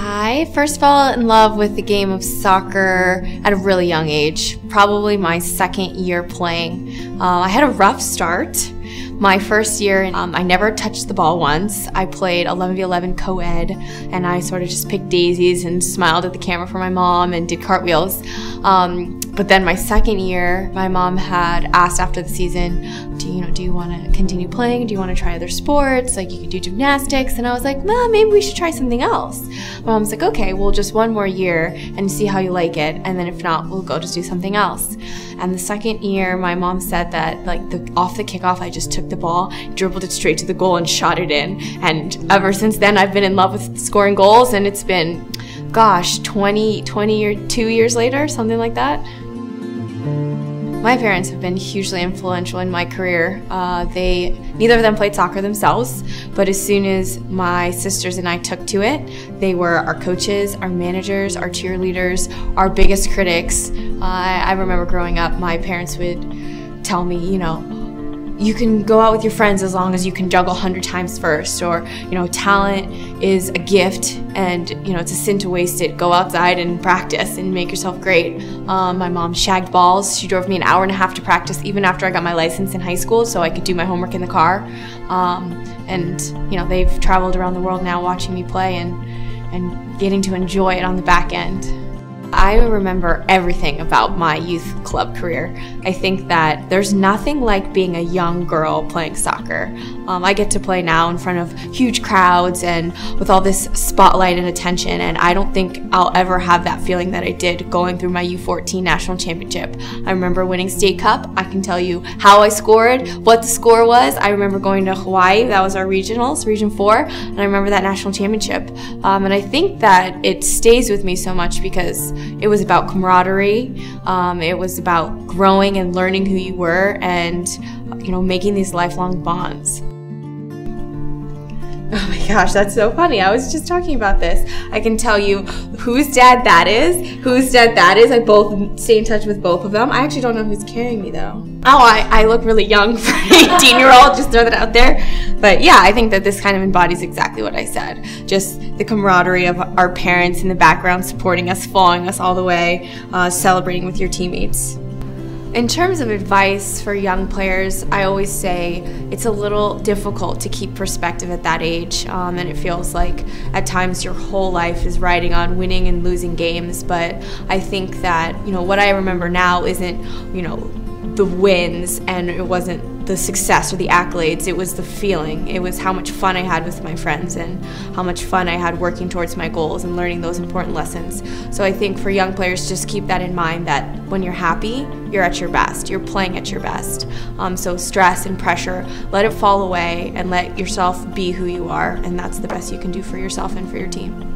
I first fell in love with the game of soccer at a really young age, probably my second year playing. I had a rough start. My first year, I never touched the ball once. I played 11v11 co-ed, and I sort of just picked daisies and smiled at the camera for my mom and did cartwheels. But then my second year, my mom had asked after the season, do you want to continue playing? Do you want to try other sports? Like, you could do gymnastics. And I was like, well, maybe we should try something else. My mom's like, okay, well, just one more year and see how you like it. And then if not, we'll go just do something else. And the second year, my mom said that off the kickoff, I just took the ball, dribbled it straight to the goal and shot it in. And ever since then, I've been in love with scoring goals, and it's been, gosh, 2 years later, something like that. My parents have been hugely influential in my career. Neither of them played soccer themselves, but as soon as my sisters and I took to it, they were our coaches, our managers, our cheerleaders, our biggest critics. I remember growing up, my parents would tell me, you can go out with your friends as long as you can juggle 100 times first, or, talent is a gift and, it's a sin to waste it. Go outside and practice and make yourself great. My mom shagged balls. She drove me an hour and a half to practice even after I got my license in high school so I could do my homework in the car. They've traveled around the world now watching me play and getting to enjoy it on the back end. I remember everything about my youth club career. I think that there's nothing like being a young girl playing soccer. I get to play now in front of huge crowds and with all this spotlight and attention, and I don't think I'll ever have that feeling that I did going through my U14 national championship. I remember winning state cup. I can tell you how I scored, what the score was. I remember going to Hawaii. That was our regionals, Region 4, and I remember that national championship. And I think that it stays with me so much because it was about camaraderie. It was about growing and learning who you were and, making these lifelong bonds. Oh my gosh, that's so funny. I was just talking about this. I can tell you whose dad that is, whose dad that is. I both stay in touch with both of them. I actually don't know who's carrying me though. Oh, I look really young for an 18-year-old, just throw that out there. But yeah, I think that this kind of embodies exactly what I said. Just the camaraderie of our parents in the background supporting us, following us all the way, celebrating with your teammates. In terms of advice for young players, I always say it's a little difficult to keep perspective at that age, and it feels like at times your whole life is riding on winning and losing games. But I think that what I remember now isn't the wins, and it wasn't the success or the accolades. It was the feeling. It was how much fun I had with my friends and how much fun I had working towards my goals and learning those important lessons. So I think for young players, just keep that in mind, that when you're happy, you're at your best. You're playing at your best. So stress and pressure, let it fall away and let yourself be who you are, and that's the best you can do for yourself and for your team.